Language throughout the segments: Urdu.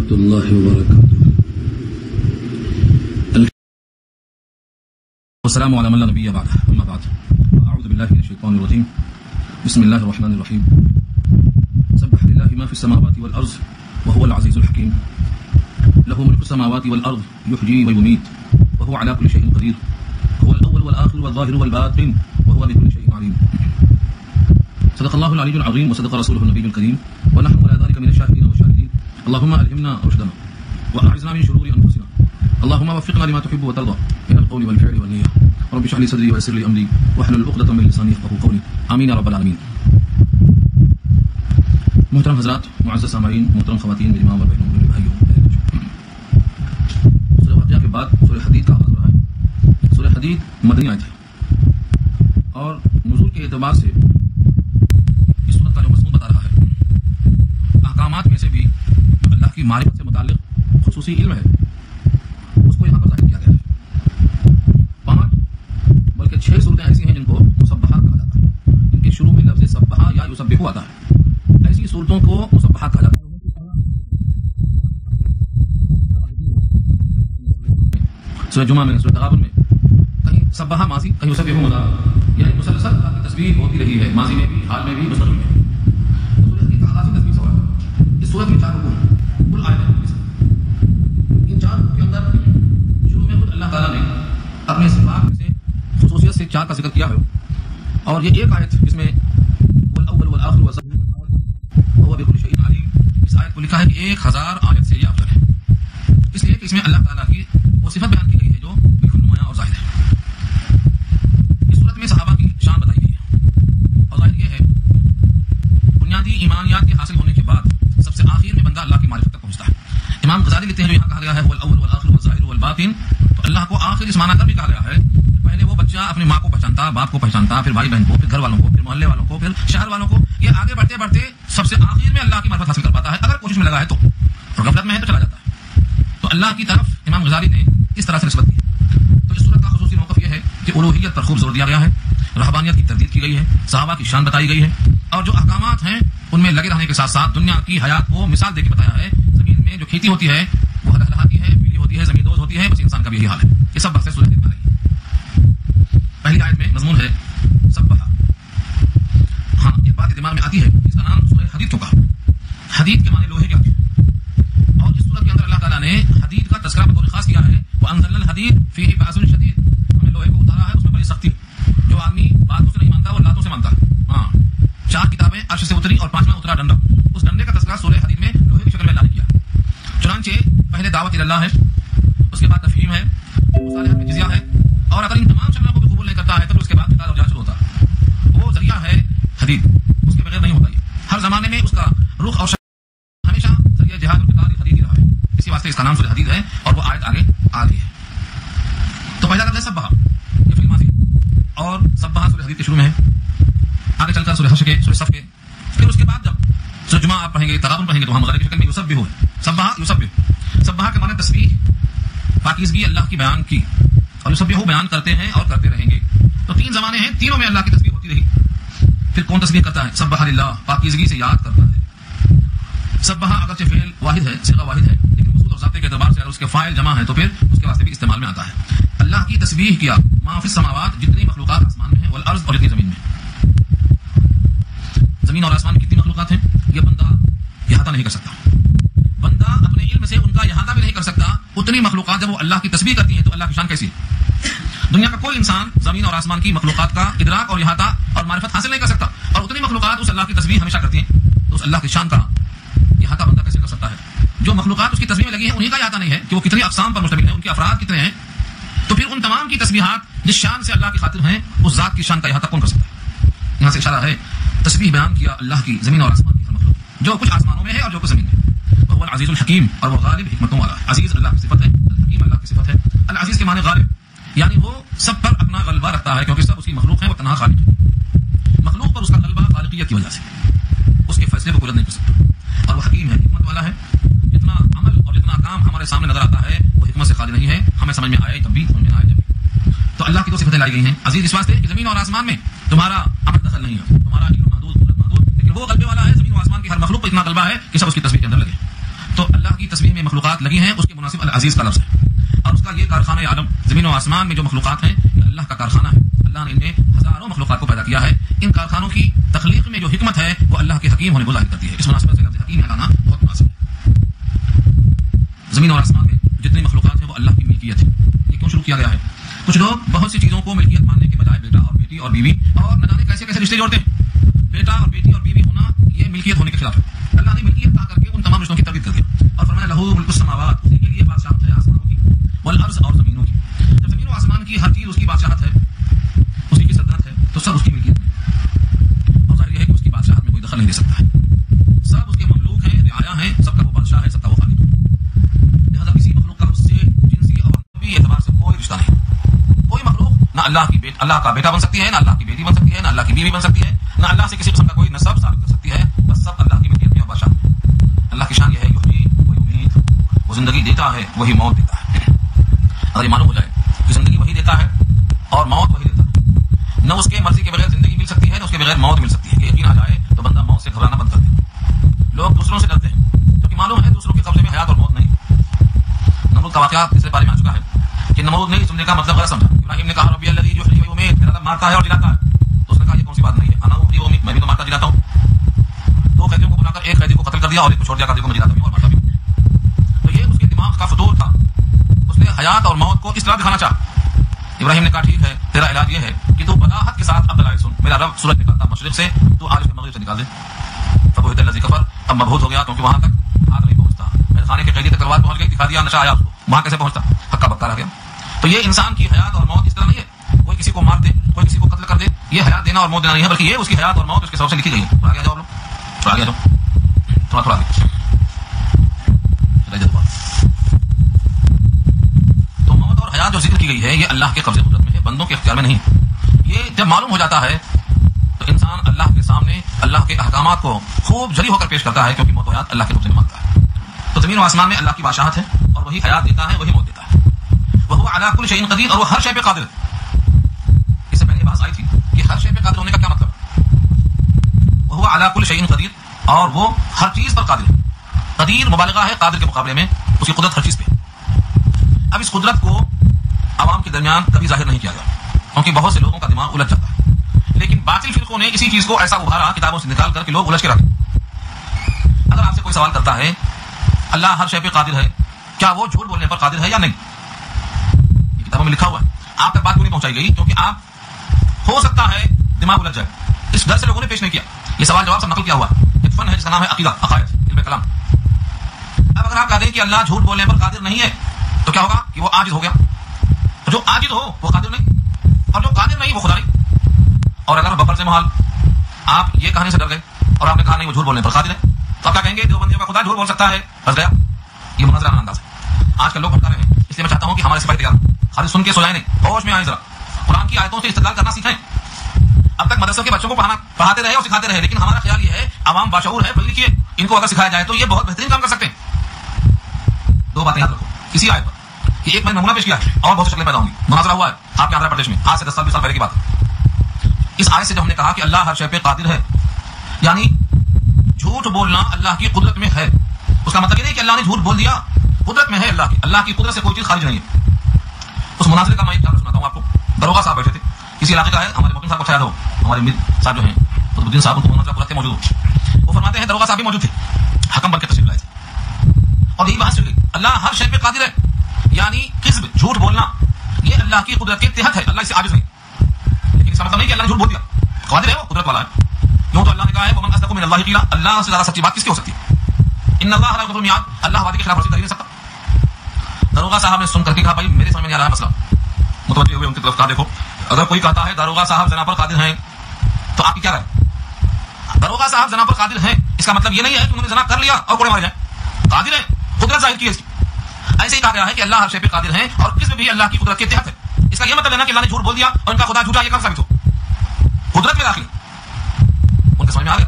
ورحمة الله وبركاته. والسلام على من لا نبي بعده، أما بعد، أعوذ بالله من الشيطان الرجيم. بسم الله الرحمن الرحيم. سبح لله ما في السماوات والأرض وهو العزيز الحكيم. له ملك السماوات والأرض يحيي ويميت وهو على كل شيء قدير. هو الأول والآخر والظاهر والباطن وهو بكل شيء عليم. صدق الله العلي العظيم وصدق رسوله النبي الكريم ونحن على ذلك من الشاهدين والشاهدين. اللهم ألهمنا رشدنا وأعذنا من شرور أنفسنا. اللهم وفقنا لما تحب وترضى من القول والفعل والنية. رب اشرح لي صدري ويسر لي أمري واحلل عقدة من لساني يفقهوا قولي. آمين يا رب العالمين. محترم حضرات، معزز سامعین، محترم خواتین، میری ماں اور بہنوں، میرے بھائیوں، سورہ واقعہ کے بعد سورہ حدید کا آغاز ہو رہا ہے. سورہ حدید مدنی آیت ہے اور نزول کے اعتبار سے اس سورت کا جو مضمون بتا رہا ہے احکامات میں سے بھی جو اللہ کی معرفت سے متعلق خصوصی علم ہے اس کو یہاں پر ظاہر کیا گیا ہے. 5 بلکہ 6 صورتیں ایسی ہیں جن کو مسبحات کہا جاتا ہے. ان کے شروع میں لفظ سبحہ یا یسبح آتا ہے. ایسی صورتوں کو مسبحات کہا جاتا ہے. سورہ جمعہ میں، سورہ تغابن میں کہیں سبحہ ماضی، کہیں یسبح مضارع، یعنی مسلسل اللہ کی تسبیح ہوتی رہی ہے، ماضی میں بھی، حال میں بھی، مستقبل میں. سورہ حدید کا آغاز تسبیح سے ہوا ہے. اس سورت میں 4 رکوع ہیں، کل آیتیں ہیں. ان 4 رکوع کے اندر شروع میں خود اللہ تعالیٰ نے اپنے صفات میں سے خصوصیت سے 4 کا ذکر کیا ہے. اور یہ ایک آیت جس میں والاول والآخر والظاہر وهو بكل شيء عليم، اس آیت کو لکھا ہے کہ 1000 آیت سے یہ افضل ہے، اس لیے کہ اس میں اللہ تعالیٰ کی وہ صفت بیان کی گئی ہے جو بالکل نمایاں اور ظاہر ہے. اس صورت میں صحابہ کی شان بتائی گئی ہے اور ظاہر یہ ہے بنیادی ایمانیات کے حاصل ہونے کے بعد سب سے آخر میں بندہ اللہ کی معرفت تک پہنچتا ہے. امام غزالی لکھتے ہیں جو یہاں کہا گیا ہے والاول والآخر والظاہر والباطن، تو اللہ کو آخر اس معنی کر بھی کہا گیا ہے. پہلے وہ بچہ اپنی ماں کو پہچانتا، باپ کو پہچانتا، پھر بھائی بہن کو، پھر گھر والوں کو، پھر محلے والوں کو، پھر شہر والوں کو. یہ آگے بڑھتے بڑھتے سب سے آخر میں اللہ کی معرفت حاصل کر پاتا ہے اگر کوشش میں لگا ہے تو، اور غفلت میں ہے تو چلا جاتا ہے. تو اللہ کی طرف امام غزالی نے اس طرح سے نسبت دی. تو اس صورت کا خصوصی موقف یہ ہے کہ الوہیت پر خوب زور دیا گیا ہے، رہبانیت کی تردید کی گئی ہے، صحابہ کی شان بتائی گئی ہے، اور جو احکامات ہیں ان میں لگے رہنے کے ساتھ ساتھ دنیا کی حیات کو مثال دے کے بتایا ہے. زمین میں جو کھیتی ہوتی ہے وہ ہلہلاتی ہے، پیلی ہوتی ہے، زمین دوز ہوتی ہے، بس انسان کا بھی یہی حال ہے. یہ سب بحثیں سورۃ حدید میں آئی. پہلی آیت میں مضمون ہے سبحہ. ہاں، ایک بات دماغ میں آتی ہے، اس کا نام سورہ حدید کیوں کہا؟ حدید کے معنی لوہے کے آتے ہیں، اور اس سورت کے اندر اللہ تعالیٰ نے حدید کا تذکرہ بطور خاص کیا ہے. وَأَنزَلْنَا الْحَدِيدَ فِيهِ بَأْسٌ شَدِيدٌ، ہم نے لوہے کو اتارا ہے، اس میں بڑی سختی. جو آدمی باتوں سے نہیں مانتا وہ لاتوں سے مانتا. ہاں، 4 کتابیں عرش سے اتری اور 5واں اترا ڈنڈا. اس ڈنڈے کا تذکرہ سورہ حدید میں لوہے کی شکل میں اللہ نے کیا. چنانچہ پہلے دعوت اللہ ہے، اس کے بعد تفہیم ہے، مصالحت میں جزیہ ہے، اور اگر ان تمام شکلوں کو بھی قبول نہیں کرتا ہے تو اس کے بعد قتال اور جہاد شروع ہوتا ہے. وہ ذریعہ ہے حدید، اس کے بغیر نہیں ہوتا. یہ ہر زمانے میں اس کا رخ اور ہمیشہ ذریعہ جہاد اور قتال حدید ہی رہا ہے. اسی واسطے اس کا نام سورہ حدید ہے اور وہ آیت آگے آ رہی ہے. تو پہلا لفظ ہے سبحہ، یہ فعل ماضی، اور سبحہ سورہ حدید کے شروع میں ہے. آگے چل کر سورہ حشر کے، سورہ صف کے، پھر اس کے بعد جب سورہ جمعہ آپ پڑھیں گے، تغابن پڑھیں گے تو وہاں مغرب کی شکل میں یسبح ہے. سبحہ یسبح، سبحہ کے معنی تسبیح، پاکیزگی اللہ کی بیان کی، اور یسبح بیان کرتے ہیں اور کرتے رہیں گے. تو 3 زمانے ہیں، تینوں میں اللہ کی تسبیح ہوتی رہی. پھر کون تسبیح کرتا ہے؟ سبح للہ، پاکیزگی سے یاد کرتا ہے. سبحہ اگرچہ فعل واحد ہے، صیغہ واحد ہے، لیکن وصول اور ضابطے کے اعتبار سے اگر اس کے فاعل جمع ہے تو پھر اس کے واسطے بھی استعمال میں آتا ہے. اللہ کی تسبیح کیا، ما فی السماوات، جتنی مخلوقات آسمان میں ہیں، والارض، اور جتنی زمین میں. زمین اور آسمان میں کتنی مخلوقات ہیں یہ بندہ احاطہ نہیں کر سکتا. بندہ اپنے علم سے ان کا احاطہ بھی نہیں کر سکتا. اتنی مخلوقات جب وہ اللہ کی تسبیح کرتی ہیں تو اللہ کی شان کیسی ہے؟ دنیا کا کوئی انسان زمین اور آسمان کی مخلوقات کا ادراک اور احاطہ اور معرفت حاصل نہیں کر سکتا، اور اتنی مخلوقات اس اللہ کی تسبیح ہمیشہ کرتی ہیں. تو اس اللہ کی شان کا احاطہ بندہ کیسے کر سکتا ہے؟ جو مخلوقات اس کی تسبیح میں لگی ہیں انہیں کا احاطہ نہیں ہے کہ وہ کتنی اقسام پر مشتمل ہیں، ان کے افراد کتنے ہیں. تو پھر ان تمام کی تسبیحات جس شان سے اللہ کی خاطر ہیں اس ذات کی شان کا احاطہ کون کر سکتا ہے؟ یہاں سے اشارہ ہے، تسبیح بیان کیا اللہ کی زمین اور آسمان کی ہر مخلوق، جو کچھ آسمانوں میں ہے اور جو کچھ زمین میں. وہ العزیز الحکیم، اور وہ غالب حکمتوں والا. عزیز اللہ کی صفت ہے، الحکیم اللہ کی صفت ہے. العزیز کے معنی غالب، یعنی وہ سب پر اپنا غلبہ رکھتا ہے کیونکہ سب اس کی مخلوق ہے، وہ تنہا خالق ہے. مخلوق پر اس کا غلبہ خالقیت کی وجہ سے، اس کے فیصلے کو پورا نہیں کر سکتا. اور وہ حکیم ہے، حکمت والا ہے. جتنا عمل اور جتنا کام ہمارے سامنے نظر آتا ہے وہ حکمت سے خالی نہیں ہے، ہمیں سمجھ میں آئے تب بھی، سمجھ میں آئے جب بھی. تو اللہ کی 2 صفتیں لائی گئی ہیں. عزیز اس واسطے کہ زمین اور آسمان میں تمہارا عمل دخل نہیں ہے، تمہارا علم محدود، قدرت محدود، لیکن وہ غلبے والا ہے. زمین و آسمان کی ہر مخلوق کو اتنا غلبہ ہے کہ سب اس کی تسبیح کے اندر لگے. تو اللہ کی کی تسبیح میں مخلوقات لگی ہیں اس کے مناسب العزیز کا لفظ ہے، اور اس کا یہ کارخانہ عالم زمین و آسمان میں جو مخلوقات ہیں یہ اللہ کا کارخانہ ہے. اللہ نے ان میں ہزاروں مخلوقات کو پیدا کیا ہے. ان کارخانوں کی تخلیق میں جو حکمت ہے وہ اللہ کے حکیم ہونے کو ظاہر کرتی ہے. اس مناسبت سے لفظ حکیم لانا بہت مناسب ہے. زمین اور آسمان میں جتنی مخلوقات ہیں وہ اللہ کی ملکیت ہے. یہ کیوں شروع کیا گیا ہے؟ کچھ لوگ بہت سی چیزوں کو ملکیت ماننے کے بجائے بیٹا اور بیٹی اور بیوی اور نہ جانے کیسے کیسے رشتے جوڑتے ہیں. بیٹا اور بیٹی اور بیوی ہونا یہ ملکیت ہونے کے خلاف ہے. اللہ نے ملکیت کہا کر کے ان تمام رشتوں کی تردید کر دیا اور فرمایا لہو ملک السماوات، اسی کے لیے بادشاہت ہے آسمانوں کی، والارض اور زمینوں کی. جب زمین و آسمان کی ہر چیز اس کی بادشاہت ہے، اسی کی سلطنت ہے، تو سب اس کی ملکیت میں، اور ظاہر ہے کہ اس کی بادشاہت میں کوئی دخل نہیں دے سکتا ہے. سب اس کے مملوک ہیں، رعایا ہیں، سب کا وہ بادشاہ ہے، سب کا وہ خالق ہے. لہذا کسی مخلوق کا اس سے جنسی اور نسبی اعتبار سے کوئی رشتہ نہیں. کوئی مخلوق نہ اللہ کا بیٹا بن سکتی ہے، نہ اللہ کی بیٹی بن سکتی ہے، نہ اللہ کی بیوی بن سکتی ہے، نہ اللہ سے کسی قسم کا کوئی نسب ثابت کر سکتی ہے. بس سب اللہ کی ملکیت میں اور بادشاہ. اللہ کی شان یہ ہے یحیی و یمیت، وہ زندگی دیتا ہے وہی موت دیتا ہے. اگر یہ معلوم ہو جائے کہ زندگی وہی دیتا ہے اور موت وہی دیتا ہے، نہ اس کے مرضی کے بغیر زندگی مل سکتی ہے نہ اس کے بغیر موت مل سکتی ہے، کہ یقین آ جائے تو بندہ موت سے گھبرانا بند کر دے. لوگ دوسروں سے ڈرتے ہیں کیونکہ معلوم ہے دوسروں کے قبضے میں حیات اور موت نہیں. نمرود کا واقعہ تیسرے بارے میں آ چکا ہے کہ نمرود نے اس جملے کا مطلب غلط سمجھا. ابراہیم نے کہا ربی الذی یحیی و یمیت، میرا رب مارتا ہے اور جلاتا ہے. تو اس نے کہا یہ کون سی بات نہیں ہے، انا احیی و امیت، میں بھی تو مارتا جلاتا ہوں. دو قیدیوں کو بلا کر ایک قیدی کو قتل کر دیا اور ایک کو چھوڑ دیا، دیکھو میں جلاتا بھی اور مارتا بھی. تو یہ اس کے دماغ کا فطور تھا. اس نے حیات اور موت کو اس طرح دکھانا چاہا. ابراہیم نے کہا ٹھیک ہے، تیرا علاج یہ ہے کہ تو بداحت کے ساتھ اب دلائل سن. میرا رب سورج نکالتا مشرق سے، تو آج مغرب سے نکال دے. فبہت الذی کفر، اب مبہوت ہو گیا کیونکہ وہاں تک ہاتھ نہیں پہنچتا. میرے خانے کے قیدی تک تلوار پہنچ گئی، دکھا دیا نشہ آیا اس کو، وہاں کیسے پہنچتا، ہکا بکا رہ گیا. تو یہ انسان کی حیات اور موت اس طرح نہیں ہے کوئی کسی کو مار دے، کوئی کسی کو قتل کر دے. یہ حیات دینا اور موت دینا نہیں ہے، بلکہ یہ اس کی حیات اور موت اس کے سبب سے لکھی گئی ہے. تھوڑا آگے جاؤ، تھوڑا آگے جاؤ، تھوڑا آگے. تو موت اور حیات جو ذکر کی گئی ہے یہ اللہ کے قبضے قدرت میں ہے، بندوں کے اختیار میں نہیں. یہ جب معلوم ہو جاتا ہے تو انسان اللہ کے سامنے اللہ کے احکامات کو خوب جلی ہو کر پیش کرتا ہے، کیونکہ موت و حیات اللہ کے قبضے میں مانگتا ہے. تو زمین و آسمان میں اللہ کی بادشاہت ہے اور وہی حیات دیتا ہے وہی موت دیتا ہے. وہو علی کل شیء قدیر، اور وہ ہر شے پہ قادر ہے. اس سے پہلے بات آئی تھی کہ ہر شے پہ قادر ہونے کا کیا مطلب ہے. وہو علی کل شیء قدیر، اور وہ ہر چیز پر قادر ہے. قدیر مبالغہ ہے قادر کے مقابلے میں، اس کی قدرت ہر چیز پہ. اب اس قدرت کو عوام کے درمیان کبھی ظاہر نہیں کیا گیا کیونکہ بہت سے لوگوں کا دماغ الجھ جاتا ہے. لیکن باطل فرقوں نے اسی چیز کو ایسا ابھارا کتابوں سے نکال کر کہ لوگ الجھ کے رہ گئے. اگر آپ سے کوئی سوال کرتا ہے اللہ ہر شے پہ قادر ہے، کیا وہ جھوٹ بولنے پر قادر ہے یا نہیں؟ یہ کتابوں میں لکھا ہوا ہے. آپ تک بات کیوں نہیں پہنچائی گئی؟ کیونکہ آپ ہو سکتا ہے دماغ الجھ جائے، اس ڈر سے لوگوں نے پیش نہیں کیا. یہ سوال جواب سب نقل کیا ہوا ہے. ایک فن ہے جس کا نام ہے عقیدہ، عقائد، علم کلام. اب اگر آپ کہہ دیں کہ اللہ جھوٹ بولنے پر قادر نہیں ہے تو کیا ہوگا کہ وہ عاجز ہو گیا. جو عاجز ہو وہ قادر نہیں، اور جو قادر نہیں وہ خدا نہیں. اور اگر بفر سے محال آپ یہ کہنے سے ڈر گئے اور آپ نے کہا نہیں وہ جھوٹ بولنے پر قادر ہے، تو آپ کیا کہیں گے دیوبندیوں کا خدا جھوٹ بول سکتا ہے، بس گیا. یہ مناظرانہ انداز ہے. آج کل لوگ بھٹکا رہے ہیں، اس لیے میں چاہتا ہوں کہ ہمارے سپاہی تیار خالی سن کے سو جائیں نہیں، ہوش میں آئیں، ذرا قرآن کی آیتوں سے استدلال کرنا سیکھیں. اب تک مدرسوں کے بچوں کو پڑھاتے رہے اور سکھاتے رہے، لیکن ہمارا خیال یہ ہے عوام باشعور ہے، پڑھی لکھی ہے، ان کو اگر سکھایا جائے تو یہ بہت بہترین کام کر سکتے ہیں. دو باتیں یاد رکھو کسی آیت پر کہ ایک میں نے نمونہ پیش کیا ہے اور بہت سی شکلیں پیدا ہوں گی. مناظرہ ہوا ہے آپ کے آندھرا پردیش میں آج سے 10 سال 20 سال پہلے کی بات ہے. اس آیت سے جب ہم نے کہا کہ اللہ ہر شے پہ قادر ہے، یعنی جھوٹ بولنا اللہ کی قدرت میں ہے، اس کا مطلب یہ نہیں کہ اللہ نے جھوٹ بول دیا، قدرت میں ہے اللہ کی قدرت سے کوئی چیز خارج نہیں ہے. اس مناظرے کا میں ایک چارہ سناتا ہوں آپ کو. داروغہ صاحب بیٹھے تھے، کسی علاقے کا ہے، ہمارے محکم صاحب کو شاید ہو، ہمارے میر صاحب جو ہیں قطب الدین صاحب، ان کو مناظرہ پورا موجود ہو. وہ فرماتے ہیں داروغہ صاحب بھی موجود تھے، حکم بن کے تشریف لائے تھے اور یہی بات چل گئی اللہ ہر شے پہ قادر ہے، یعنی کذب جھوٹ بولنا یہ اللہ کی قدرت کے تحت ہے، اللہ اس سے عاجز نہیں. لیکن اس کا مطلب نہیں کہ اللہ نے جھوٹ بول دیا، قادر ہے، وہ قدرت والا ہے. یوں تو اللہ نے کہا ہے ومن اصدق من اللہ قیلا، اللہ سے زیادہ سچی بات کس کی ہو سکتی ہے. ان اللہ لا یخلف المیعاد، اللہ وعدے کے خلاف ورزی کر ہی نہیں سکتا. داروغہ صاحب نے سن کر کے کہا بھائی میرے سمجھ میں نہیں آ رہا مسئلہ. متوجہ ہوئے ان کی طرف. کہا دیکھو اگر کوئی کہتا ہے داروغہ صاحب زنا پر قادر ہیں تو آپ کی کیا رائے؟ داروغہ صاحب زنا پر قادر ہیں اس کا مطلب یہ نہیں ہے کہ انہوں نے زنا کر لیا اور کوڑے مارے جائیں. قادر ہے، قدرت ظاہر کی ہے اس کی. ایسے ہی کہا گیا ہے کہ اللہ ہر شے پہ قادر ہیں اور کس میں بھی اللہ کی قدرت کے تحت ہے. اس کا یہ مطلب ہے نا کہ اللہ نے جھوٹ بول دیا اور ان کا خدا جھوٹا، یہ کب ثابت ہو؟ قدرت میں داخل. ان کے سمجھ میں آ گیا.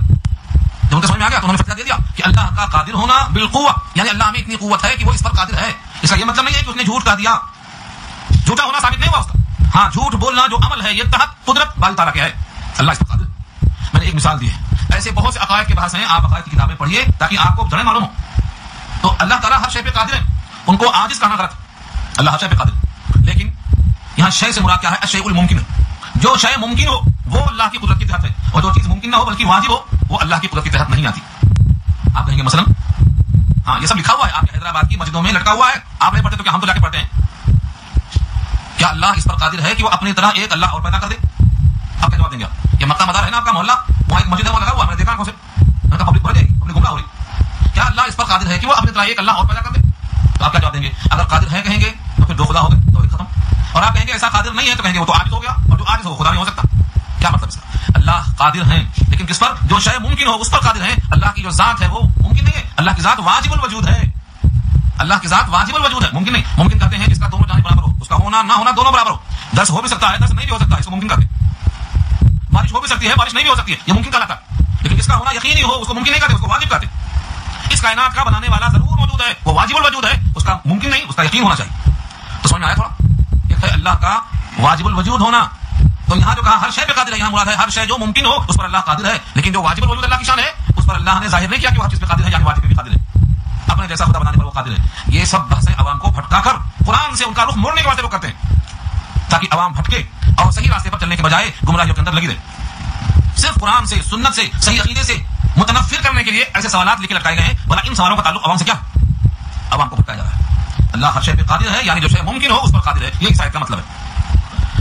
جب ان کے سمجھ میں آ گیا تو انہوں نے فتویٰ دے دیا کہ اللہ کا قادر ہونا بالقوہ، یعنی اللہ میں اتنی قوت ہے کہ وہ اس پر قادر ہے. اس کا یہ مطلب نہیں ہے کہ اس نے جھوٹ کہہ دیا، جھوٹا ہونا ثابت نہیں ہوا اس کا. ہاں جھوٹ بولنا جو عمل ہے یہ تحت قدرت باری تعالیٰ کے ہے، اللہ اس پر قادر. میں نے ایک مثال دی ہے، ایسے بہت سے عقائد کے بحث ہیں، آپ عقائد کی کتابیں پڑھیے تاکہ آپ کو جڑیں معلوم ہو. تو اللہ تعالیٰ ہر شے پہ قادر ہے، ان کو عاجز کہنا غلط، اللہ ہر شے پہ قادر ہے، لیکن یہاں شے سے مراد کیا ہے؟ الشیء الممکن، جو شے ممکن ہو وہ اللہ کی قدرت کے تحت ہے، اور جو چیز ممکن نہ ہو بلکہ واجب ہو وہ اللہ کی قدرت کے تحت نہیں آتی۔ آپ کہیں گے مثلا ہاں یہ سب لکھا ہوا ہے آپ کے حیدرآباد کی مسجدوں میں لٹکا ہوا ہے، آپ نہیں پڑھتے تو کیا ہم تو جا کے پڑھتے ہیں؟ کیا اللہ اس پر قادر ہے کہ وہ اپنی طرح ایک اللہ اور پیدا کر دے؟ آپ کیا جواب دیں گے؟ یہ مکہ مدار ہے نا آپ کا محلہ، وہاں ایک مسجد ہے وہاں لگا ہوا، میں نے دیکھا آنکھوں سے، میں نے کہا پبلک بڑھ جائے گی، پبلک گمراہ ہو رہی، کیا اللہ اس پر قادر ہے کہ وہ اپنی طرح ایک اللہ اور پیدا کر دے؟ تو آپ کیا جواب دیں گے؟ اگر قادر ہے کہیں گے تو پھر دو خدا ہو گئے، توحید ختم، اور آپ کہیں گے ایسا قادر نہیں ہے تو کہیں گے وہ تو عاجز ہو گیا، اور جو عاجز ہو خدا نہیں ہو سکتا۔ کیا مطلب اس کا؟ اللہ قادر ہیں لیکن کس پر؟ جو شے ممکن ہو اس پر قادر ہیں، اللہ کی جو ذات ہے وہ ممکن نہیں ہے، اللہ کی ذات واجب الوجود ہے، اللہ کی ذات واجب الوجود ہے، ممکن نہیں۔ ممکن کہتے ہیں جس کا دونوں جانب برابر ہو، اس کا ہونا نہ ہونا دونوں برابر ہو، درس ہو بھی سکتا ہے درس نہیں بھی ہو سکتا ہے، اس کو ممکن کہتے ہیں، بارش ہو بھی سکتی ہے بارش نہیں بھی ہو سکتی ہے، یہ ممکن کہلاتا ہے، لیکن جس کا ہونا یقینی ہو اس کو ممکن نہیں کہتے، اس کو واجب کہتے ہیں۔ اس کائنات کا بنانے والا ضرور موجود ہے، وہ واجب الوجود ہے، اس کا ممکن نہیں، اس کا یقین ہونا چاہیے۔ تو سمجھ میں آیا تھوڑا؟ ایک ہے اللہ کا واجب الوجود ہونا، تو یہاں جو کہا ہر شے پہ قادر ہے، یہاں مراد ہے ہر شے جو ممکن ہو اس پر اللہ قادر ہے، لیکن جو واجب الوجود اللہ کی شان ہے اس پر اللہ نے ظاہر نہیں کیا کہ وہ ہر چیز پہ قادر ہے، یعنی واجب پہ بھی قادر ہے، اپنے جیسا خدا بنانے پر وہ قادر ہے۔ یہ سب بحثیں عوام کو بھٹکا کر قرآن سے ان کا رخ موڑنے کے واسطے وہ کرتے ہیں، تاکہ عوام بھٹکے اور صحیح راستے پر چلنے کے بجائے گمراہیوں کے اندر لگی رہے۔ صرف قرآن سے، سنت سے، صحیح عقیدے سے متنفر کرنے کے لیے ایسے سوالات لے کے لٹکائے گئے ہیں، ورنہ ان سوالوں کا تعلق عوام سے کیا؟ عوام کو بھٹکایا جا رہا ہے۔ اللہ ہر شے پہ قادر ہے، یعنی جو شے ممکن ہو اس پر قادر ہے، یہی اس آیت کا مطلب ہے۔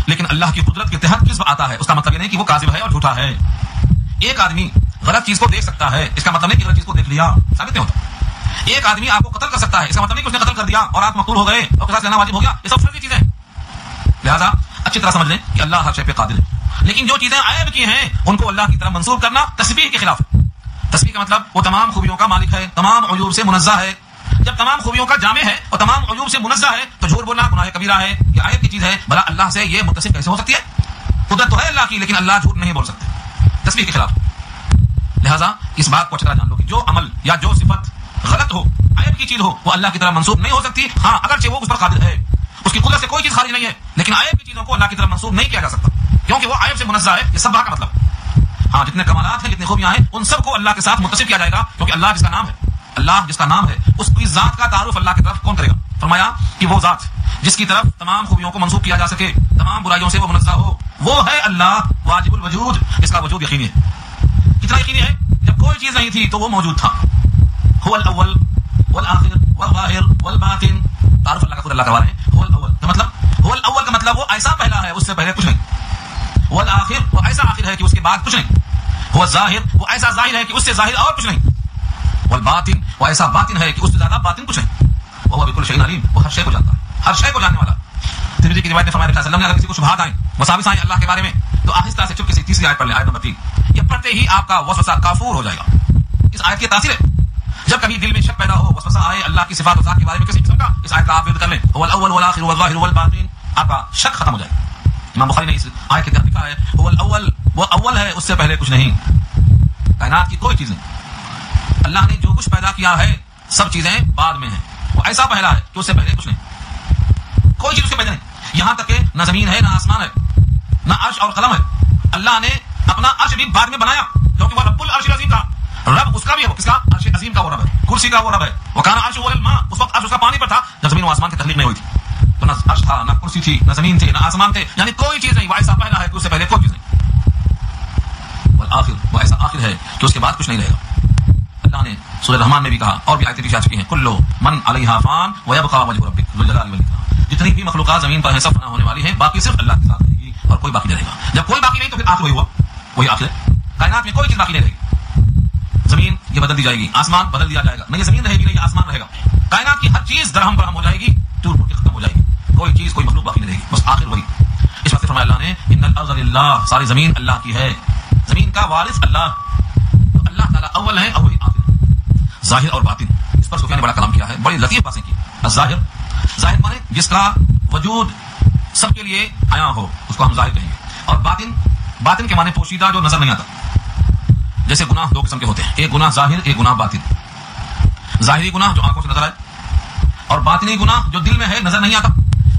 لیکن اللہ کی قدرت کے تحت کذب آتا ہے، اس کا مطلب یہ نہیں کہ وہ کاذب ہے اور جھوٹا ہے۔ ایک آدمی غلط چیز کو دیکھ سکتا ہے، اس کا مطلب نہیں کہ غلط چیز کو دیکھ لیا، ثابت نہیں ہوتا۔ ایک آدمی آپ کو قتل کر سکتا ہے، اس کا مطلب نہیں کہ اس نے قتل کر دیا اور آپ مقتول ہو گئے اور قصاص لینا واجب ہو گیا، یہ سب فرضی چیزیں ہیں۔ لہذا اچھی طرح سمجھ لیں کہ اللہ ہر شے پہ قادر ہے، لیکن جو چیزیں عیب کی ہیں ان کو اللہ کی طرف منسوب کرنا تسبیح کے خلاف ہے۔ تسبیح کا مطلب وہ تمام خوبیوں کا مالک ہے، تمام عیوب سے منزہ ہے۔ جب تمام خوبیوں کا جامع ہے اور تمام عیوب سے منزہ ہے تو جھوٹ بولنا گناہ کبیرہ ہے، یہ عیب کی چیز ہے، بھلا اللہ سے یہ متصف کیسے ہو سکتی ہے؟ قدرت تو ہے اللہ کی لیکن اللہ جھوٹ نہیں بول سکتے، تسبیح کے خلاف۔ لہذا اس بات کو اچھا جان لو کہ جو عمل یا جو صفت غلط ہو، عیب کی چیز ہو، وہ اللہ کی طرف منسوب نہیں ہو سکتی۔ ہاں اگرچہ وہ اس پر قادر ہے، اس کی قدرت سے کوئی چیز خارج نہیں ہے، لیکن عیب کی چیزوں کو اللہ کی طرف منسوب نہیں کیا جا سکتا کیونکہ وہ عیب سے منزہ ہے، یہ سب کا مطلب۔ ہاں جتنے کمالات ہیں، جتنی خوبیاں ہیں، ان سب کو اللہ کے ساتھ متصف کیا جائے گا، کیونکہ اللہ جس کا نام ہے، اللہ جس کا نام ہے، اس کی ذات کا تعارف اللہ کی طرف کون کرے گا؟ فرمایا کہ وہ ذات جس کی طرف تمام خوبیوں کو منسوب کیا جا سکے، تمام برائیوں سے وہ منزہ ہو، وہ ہے اللہ واجب الوجود، اس کا وجود یقینی ہے۔ کتنا یقینی ہے؟ جب کوئی چیز نہیں تھی تو وہ موجود تھا۔ هو الاول والآخر والظاہر والباطن، تعارف اللہ کا خود اللہ کا ہے۔ هو الاول کا مطلب، هو الاول کا مطلب وہ ایسا پہلا ہے اس سے پہلے کچھ نہیں، والآخر وہ ایسا آخر ہے کہ اس کے بعد کچھ نہیں، هو الظاہر وہ ایسا ظاہر ہے کہ اس سے ظاہر اور کچھ نہیں، والباطن وہ ایسا باطن ہے کہ اس سے زیادہ باطن کچھ نہیں، وہ بكل شيء علیم، وہ ہر شے کو جانتا ہے، ہر شے کو جاننے والا۔ ترمذی کی روایت میں فرمایا رسول اللہ صلی اللہ علیہ وسلم نے اگر کسی کو شبہات آئیں، وساوس آئیں اللہ کے بارے میں تو آہستہ سے چپکے سے تیسری آیت پڑھ لیں، آیت نمبر 3، یہ پڑھتے ہی آپ کا وسوسہ کافور ہو جائے گا۔ اس آیت کی تاثیر ہے، جب کبھی دل میں شک پیدا ہو، وسوسہ آئے اللہ کی صفات و ذات کے بارے میں کسی قسم کا، اس آیت کا آپ ورد کر لیں، هو الاول والآخر والظاہر والباطن، آپ کا شک ختم ہو جائے گا۔ امام بخاری نے اس آیت کے تحت لکھا ہے هو الاول، وہ اول ہے، اس سے پہلے کچھ نہیں، کائنات کی کوئی چیز نہیں، اللہ نے جو کچھ پیدا کیا ہے سب چیزیں بعد میں ہیں، وہ ایسا پہلا ہے کہ اس سے پہلے کچھ نہیں، کوئی چیز اس سے پہلے نہیں، یہاں تک کہ نہ زمین ہے، نہ آسمان ہے، نہ عرش اور قلم ہے۔ اللہ نے اپنا عرش بھی بعد میں بنایا کیونکہ وہ رب العرش العظیم کا رب اس کا بھی ہے، کس کا؟ عرش عظیم کا وہ رب ہے، کرسی کا وہ رب ہے، وہ کان عرش علی الماء، اس وقت عرش اس کا پانی پر تھا جب زمین و آسمان کی تخلیق نہیں ہوئی تھی، تو نہ عرش تھا، نہ کرسی تھی، نہ زمین تھی، نہ آسمان تھے، یعنی کوئی چیز نہیں، وہ ایسا پہلا ہے کہ اس سے پہلے کوئی چیز نہیں، والآخر وہ ایسا آخر ہے کہ اس کے بعد کچھ نہیں رہے گا۔ اللہ نے سورہ رحمان میں بھی کہا، اور بھی آیتیں پیچھے آ چکی ہیں، کل من علیہا فان ویبقى وجہ ربک ذو الجلال والاکرام، جتنی بھی مخلوقات زمین پر ہیں سب فنا ہونے والی ہیں، باقی صرف اللہ کے ساتھ رہے گی اور کوئی باقی نہیں رہے گا۔ جب کوئی باقی نہیں تو پھر آخر وہی ہوا، وہی آخر ہے، کائنات میں کوئی چیز باقی نہیں رہے گی، زمین یہ بدل دی جائے گی، آسمان بدل دیا جائے گا، نہ یہ زمین رہے گی نہ یہ آسمان رہے گا، کائنات کی ہر چیز درہم برہم ہو جائے گی، ٹوٹ پھوٹ کے ختم ہو جائے گی، کوئی چیز کوئی مخلوق باقی نہیں رہے گی، بس آخر وہی۔ اس وقت فرمایا اللہ نے ان الارض للہ، ساری زمین اللہ کی ہے، زمین کا وارث اللہ، تو اللہ تعالیٰ اول ہے اور وہی آخر ہے، ظاہر اور باطن، اس پر سفیان نے بڑا کلام کیا ہے، بڑی لطیف باتیں کی۔ الظاہر، ظاہر مانے جس کا وجود سب کے لیے آیا ہو اس کو ہم ظاہر کہیں گے، اور باطن، باطن کے معنی پوشیدہ جو نظر نہیں آتا، جیسے گناہ دو قسم کے ہوتے ہیں، ایک گناہ ظاہر، ایک گناہ باطن۔ ظاہری گناہ جو آنکھوں سے نظر آئے، اور باطنی گناہ جو دل میں ہے نظر نہیں آتا،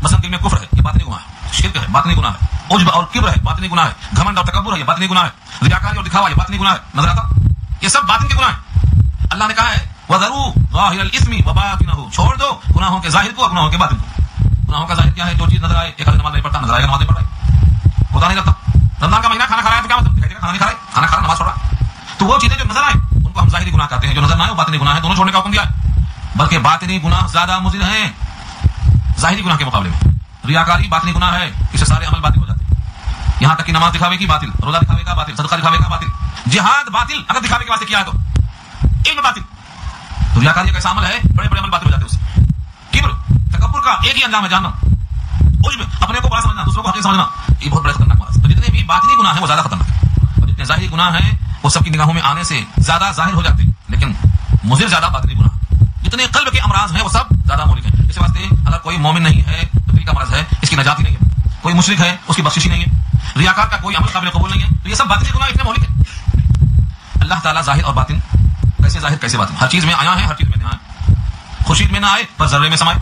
مثلا دل میں کفر ہے یہ باطنی گناہ ہے، شرک ہے باطنی گناہ ہے، عجب اور کبر ہے باطنی گناہ ہے، گھمنڈ اور تکبر ہے یہ باطنی گناہ ہے، ریاکاری اور دکھاوا یہ باطنی گناہ ہے، نظر آتا، یہ سب باطن کے گناہ ہیں۔ اللہ نے کہا ہے وذروا ظاہر الاثم وباطنہ، چھوڑ دو گناہوں کے ظاہر کو اور گناہوں کے باطن کو. گناہوں کا ظاہر کیا ہے؟ جو چیز نظر آئے. ایک آدمی نماز نہیں پڑھتا، نظر آئے گا نماز نہیں پڑھ رہا ہے، خدا نہیں کرتا. رمضان کا مہینہ کھانا کھا رہا ہے تو کیا مطلب؟ دکھائی دے گا کھانا نہیں کھا رہا ہے، کھانا کھا رہا نماز پڑھ رہا. تو وہ چیزیں جو نظر آئے ان کو ہم ظاہری گناہ کہتے ہیں، جو نظر نہ آئے وہ باطنی گناہ ہے. دونوں چھوڑنے کا حکم دیا ہے، بلکہ باطنی گناہ زیادہ مضر ہیں ظاہری گناہ کے مقابلے میں. ریاکاری باطنی گناہ ہے، اس سے سارے عمل باطل ہو جاتے ہیں. یہاں تک کہ نماز دکھاوے کی باطل، روزہ دکھاوے کا باطل، صدقہ دکھاوے کا باطل، جہاد باطل اگر دکھاوے کے واسطے کیا ہے تو، علم باطل. تو ریاکاری ایک ایسا عمل ہے بڑے بڑے عمل باطل ہو جاتے ہیں اس سے. کبر تکبر کا ایک ہی انجام ہے جاننا، عجب اپنے کو بڑا سمجھنا، دوسروں کو حقیر سمجھنا، یہ بہت بڑا خطرناک مرض ہے. تو جتنے بھی باطنی گناہ ہیں وہ زیادہ خطرناک ہیں، اور جتنے ظاہری گناہ ہیں وہ سب کی نگاہوں میں آنے سے زیادہ ظاہر ہو جاتے ہیں، لیکن مضر زیادہ باطنی گناہ. جتنے قلب کے امراض ہیں وہ سب زیادہ مہلک ہیں. اس واسطے اگر کوئی مومن نہیں ہے تو دل کا مرض ہے، اس کی نجات ہی نہیں ہے. کوئی مشرک ہے اس کی بخشش ہی نہیں ہے. ریاکار کا کوئی عمل قابل قبول نہیں ہے. تو یہ سب باطنی گناہ اتنے مہلک ہیں. اللہ تعالیٰ ظاہر اور باطن، کیسے ظاہر کیسے باطن، ہر چیز میں آیا ہے، ہر چیز میں نہاں ہے. خورشید میں نہ آئے پر ذرے میں سمائے.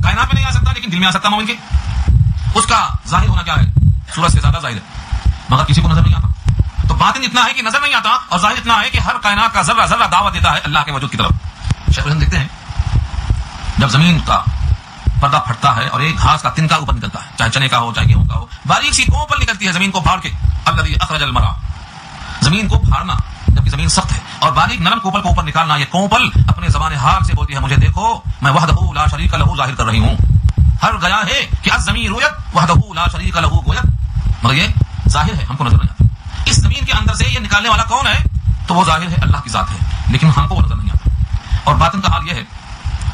کائنات میں نہیں آ سکتا لیکن دل میں آ سکتا مومن کے. اس کا ظاہر ہونا کیا ہے؟ سورج سے زیادہ ظاہر ہے، مگر کسی کو نظر نہیں آتا. تو باطن اتنا ہے کہ نظر نہیں آتا، اور ظاہر اتنا ہے کہ ہر کائنات کا ذرہ ذرہ دعوت دیتا ہے اللہ کے وجود کی طرف. شیخ الہند دیکھتے ہیں جب زمین کا پردہ پھٹتا ہے اور ایک گھاس کا تنکا اوپر نکلتا ہے، چاہے چنے کا ہو چاہے گیہوں کا ہو، باریک سی کوپل نکلتی ہے زمین کو پھاڑ کے. الذی اخرج المرعى، زمین کو پھاڑنا جبکہ زمین سخت ہے، اور باریک نرم کوپل کو اوپر نکالنا. یہ کوپل اپنے زبان حال سے بولتی ہے مجھے دیکھو، میں وحدہ لا شریک لہ ظاہر کر رہی ہوں. ہر گیا ہے کہ الزمین رویت وحدہ لا شریک لہ گویت، مگر یہ ظاہر ہے، ہم کو نظر نہیں آتا. اس زمین کے اندر سے یہ نکالنے والا کون ہے؟ تو وہ ظاہر ہے اللہ کی ذات ہے، لیکن ہم کو وہ نظر نہیں آتا. اور باطن کا حال یہ ہے،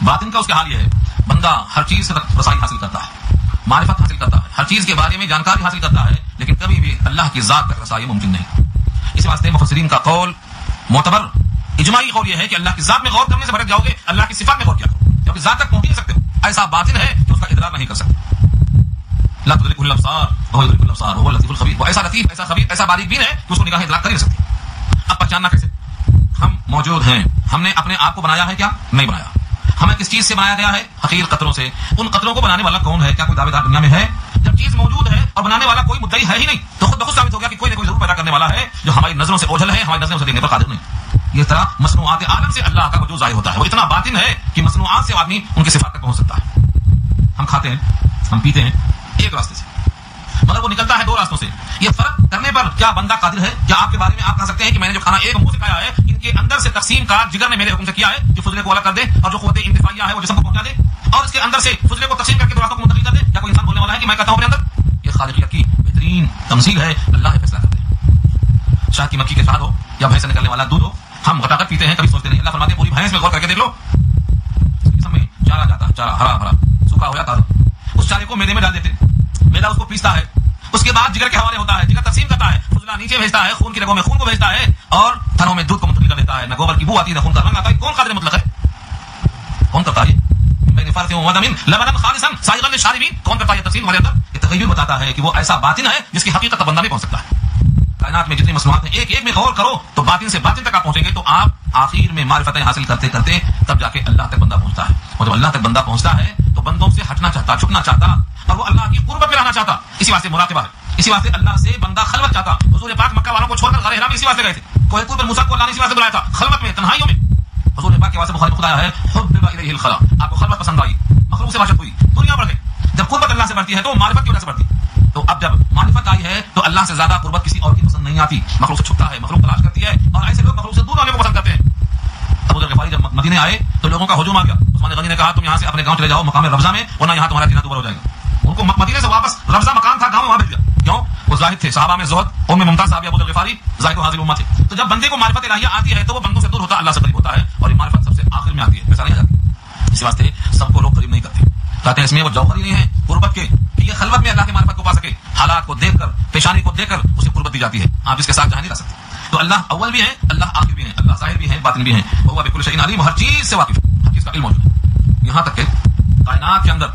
باطن کا اس کا حال یہ ہے، بندہ ہر چیز سے رسائی حاصل کرتا ہے، معرفت حاصل کرتا ہے، ہر چیز کے بارے میں جانکاری حاصل کرتا ہے، لیکن کبھی بھی اللہ کی ذات تک رسائی ممکن نہیں. اس واسطے مفسرین کا قول معتبر اجماعی قول یہ ہے کہ اللہ کی ذات میں غور کرنے سے بھٹک جاؤ گے، اللہ کی صفات میں غور کیا کرو، کیونکہ ذات تک پہنچ نہیں سکتے ہو. ایسا باطن ہے کہ اس کا ادراک نہیں کر سکتے. لا تدرک الابصار وهو يدرك الابصار وهو اللطيف الخبير. وہ ایسا لطیف، ایسا خبیر، ایسا باریک بین ہے کہ اس کو نگاہیں ادراک کر نہیں سکتی. اب پہچاننا کیسے؟ ہم موجود ہیں، ہم نے اپنے آپ کو بنایا ہے کیا؟ نہیں بنایا. ہمیں کس چیز سے بنایا گیا ہے؟ حقیر قطروں سے. ان قطروں کو بنانے والا کون ہے؟ کیا کوئی دعوے دار دنیا میں ہے؟ جب چیز موجود ہے اور بنانے والا کوئی مدعی ہے ہی نہیں، تو خود بخود ثابت ہو گیا کہ کوئی نہ کوئی ضرور پیدا کرنے والا ہے جو ہماری نظروں سے اوجھل ہے، ہماری نظروں سے دیکھنے پر قادر نہیں. یہ طرح مصنوعات عالم سے اللہ کا وجود ظاہر ہوتا ہے. وہ اتنا باطن ہے کہ مصنوعات سے آدمی ان کی صفات تک پہنچ سکتا ہے. ہم کھاتے ہیں، ہم پیتے ہیں ایک راستے سے، مگر وہ نکلتا ہے دو راستوں سے. یہ فرق کرنے پر کیا بندہ قادر ہے؟ کیا آپ کے بارے میں آپ کہہ سکتے ہیں کہ میں نے جو کھانا ایک منہ سے کھایا ہے، ان کے اندر سے تقسیم کا جگر نے میرے حکم سے کیا ہے جو فضلے کو الگ کر دے، اور جو قوت اندفاعیہ ہے وہ جسم کو پہنچا دے، اور اس کے اندر سے فضلے کو تقسیم کر کے دو راستوں کو منتقل کر دے؟ کیا کوئی انسان بولنے والا ہے کہ میں کہتا ہوں اپنے اندر؟ یہ خالقیت کی بہترین تمثیل ہے. اللہ فیصلہ کرتے ہیں. شاہ کی مکھی کے شاد ہو یا بھینس سے نکلنے والا دودھ ہو، ہم غٹاغٹ پیتے ہیں، کبھی سوچتے نہیں. اللہ فرماتے ہیں پوری بھینس میں غور کر کے دیکھ لو، جسم میں چارہ جاتا ہے، چارہ ہرا بھرا سوکھا ہو جاتا ہے، اس چارے کو میدے میں ڈال دیتے، میدا اس کو پیستا ہے، اس کے بعد جگر کے حوالے ہوتا ہے، جگر تقسیم کرتا ہے، فضلہ نیچے بھیجتا ہے، خون کی رگوں میں خون کو بھیجتا ہے، اور تھنوں میں دودھ کو منتقل کر دیتا ہے. نہ گوبر کی بو آتی ہے، نہ خون کا رنگ آتا ہے. کون قادر مطلق ہے؟ کون کرتا ہے؟ کون کرتا ہے یہ تقسیم ہمارے اندر؟ یہ تغیر بتاتا ہے کہ وہ ایسا باطن ہے جس کی حقیقت تک بندہ نہیں پہنچ سکتا ہے. کائنات میں جتنی مصنوعات ہیں، ایک ایک میں غور کرو تو باطن سے باطن تک آپ پہنچیں گے. تو آپ آخر میں معرفتیں حاصل کرتے کرتے تب جا کے اللہ تک بندہ پہنچتا ہے. اور جب اللہ تک بندہ پہنچتا ہے تو بندوں سے ہٹنا چاہتا، چھپنا چاہتا، اور وہ اللہ کی قربت میں رہنا چاہتا. اسی واسطے مراقبہ ہے، اسی واسطے اللہ سے بندہ خلوت چاہتا. حضور پاک مکہ والوں کو چھوڑ کر غار حرا میں اسی واسطے گئے تھے. کوہ طور پر موسیٰ کو اللہ نے اسی واسطے بلایا تھا، خلوت میں، تنہائیوں میں. حضور پاک کے واسطے بخاری خدا ہے حبب الیہ الخلا، آپ کو خلوت پسند آئی، مخلوق سے وحشت ہوئی، دنیا بڑھ گئی. جب قربت اللہ سے بڑھتی ہے تو معرفت کی وجہ سے بڑھتی. تو اب جب معرفت آئی ہے تو اللہ سے زیادہ قربت کسی اور کی پسند نہیں آتی. مخلوق سے چھپتا ہے، مخلوق تلاش کرتی ہے، اور ایسے لوگ مخلوق سے دور ہونے کو پسند کرتے ہیں. ابو ذر غفاری جب مدینے آئے تو لوگوں کا ہجوم آ گیا. عثمان غنی نے کہا تم یہاں سے اپنے گاؤں چلے جاؤ مقام ربضہ میں، ورنہ یہاں تمہارا جینا دوبارہ ہو جائے گا. ان کو مدینے سے واپس ربضہ مکان تھا گاؤں میں وہاں بھیج دیا. کیوں؟ وہ زاہد تھے، صحابہ میں زہد، ام ممتاز صاحب ابو ذر غفاری زاہد و حاضر امت تھے. تو جب بندے کو معرفت الہیہ آتی ہے تو وہ بندوں سے دور ہوتا، اللہ سے قریب ہوتا ہے. اور یہ معرفت سب سے آخر میں آتی ہے، ایسا نہیں آتی. اس واسطے سب کو لوگ قریب نہیں کرتے، کہتے ہیں اس میں وہ جوہر ہی نہیں ہے قربت کے کہ یہ خلوت میں اللہ کی معرفت کو پا سکے. حالات کو دیکھ کر، پیشانی کو دیکھ کر اسے قربت دی جاتی ہے. آپ اس کے ساتھ جہاں نہیں رہ سکتے. تو اللہ اول بھی ہے، اللہ آخر بھی ہے، اللہ ظاہر بھی ہے، باطن بھی ہے. وہ بكل شيء علیم، ہر چیز سے واقف ہے، ہر چیز کا علم موجود ہے. یہاں تک کہ کائنات کے اندر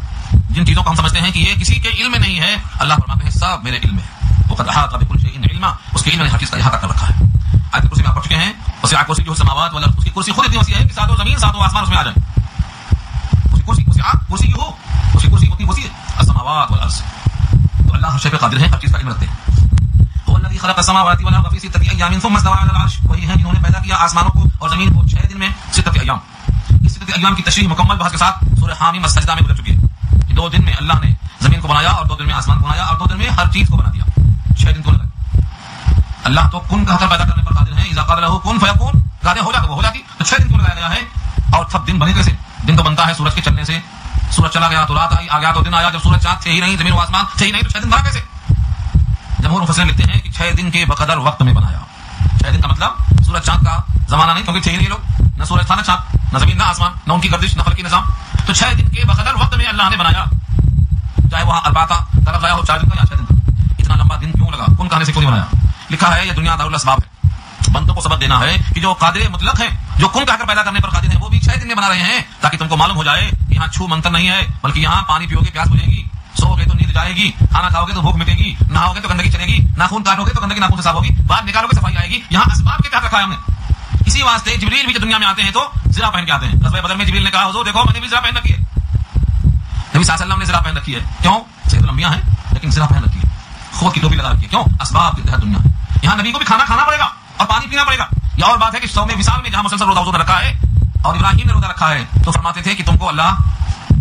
جن چیزوں کو ہم سمجھتے ہیں کہ یہ کسی کے علم میں نہیں ہے، اللہ فرماتے ہیں سب میرے علم میں ہے. وقد احاط بكل شيء علما، اس کے علم نے ہر چیز کا احاطہ کر رکھا ہے. آیت کرسی میں آپ پڑھ چکے ہیں. وسع کرسیہ السماوات والارض، اس کی کرسی خود اتنی وسیع ہے کہ ساتوں زمین ساتوں آسمان اس میں آ جائیں. اس کی کرسی وسع کرسی ہو، اس کی کرسی اتنی وسیع ہے، السماوات والارض. تو اللہ ہر شے پہ قادر ہے، ہر چیز کا علم رکھتے ہیں. هو الذي خلق السماوات والارض في 6 ايام ثم استوى على العرش، وہی ہے جنہوں نے پیدا کیا آسمانوں کو اور زمین کو 6 دن میں 6 ایام. اس ستۃ ایام کی تشریح مکمل بحث کے ساتھ سورہ حامیم السجدہ میں گزر چکی ہے کہ 2 دن میں اللہ نے زمین کو بنایا اور 2 دن میں آسمان کو بنایا اور 2 دن میں ہر چیز کو بنا دیا. 6 دن کو لگا. اللہ تو کن کہہ کر پیدا کرنے پر قادر ہے. اذا قال له کن فیکون، کہتے ہو جا تو وہ ہو جاتی. تو 6 دن کو لگایا گیا ہے. اور سب دن بنے کیسے؟ دن تو بنتا ہے سورج کے چلنے سے. سورج چلا گیا تو رات آئی، آ گیا تو دن آیا. جب سورج چاند تھے ہی نہیں، زمین و آسمان تھے ہی نہیں، تو 6 دن بنا کیسے؟ جمہور مفسرین لکھتے ہیں کہ 6 دن کے بقدر وقت میں بنایا. 6 دن کا مطلب سورج چاند کا زمانہ نہیں، کیونکہ تھے ہی نہیں لوگ، نہ سورج تھا نہ چاند، نہ زمین نہ آسمان، نہ ان کی گردش نہ فلکی نظام. تو 6 دن کے بقدر وقت میں اللہ نے بنایا. چاہے وہاں اربعہ طرف گیا ہو 4 دن کا یا 6 دن کا. اتنا لمبا دن کیوں لگا؟ کن کہنے سے کیوں نہیں بنایا؟ لکھا ہے یہ دنیا دارالاسباب ہے. بندوں کو سبق دینا ہے کہ جو قادر مطلق ہیں، جو کن کہہ کر پیدا کرنے پر قادر ہیں، وہ بھی 6 دن میں بنا رہے ہیں تاکہ تم کو معلوم ہو جائے کہ یہاں چھو منتر نہیں ہے، بلکہ یہاں پانی پیو گے پیاس بجھے گی، سو گے تو نیند جائے گی، کھانا کھاؤ گے تو بھوک مٹے گی، نہاؤ گے تو گندگی چلے گی، ناخون کاٹو گے تو گندگی ناخون سے صاف ہوگی، باہر نکالو گے صفائی آئے گی. یہاں اسباب کے تحت رکھا ہے ہم نے. اسی واسطے جبریل بھی جب دنیا میں آتے ہیں تو زرہ پہن کے آتے ہیں. غزوہ بدر میں جبریل نے کہا حضور دیکھو میں نے بھی زرہ پہن رکھی ہے. نبی صلی اللہ علیہ وسلم نے زرہ پہن رکھی ہے. کیوں؟ سید الانبیاء ہیں لیکن زرہ پہن رکھی ہے. خود کی ٹوپی لگا رکھی ہے. کیوں؟ اسباب کے تحت دنیا. یہاں نبی کو بھی کھانا کھانا پڑے گا اور پانی پینا پڑے گا. یہ اور بات ہے کہ 100 وصال میں جہاں مسلسل روزہ وضو رکھا ہے اور ابراہیم نے روزہ رکھا ہے تو فرماتے تھے کہ تم کو اللہ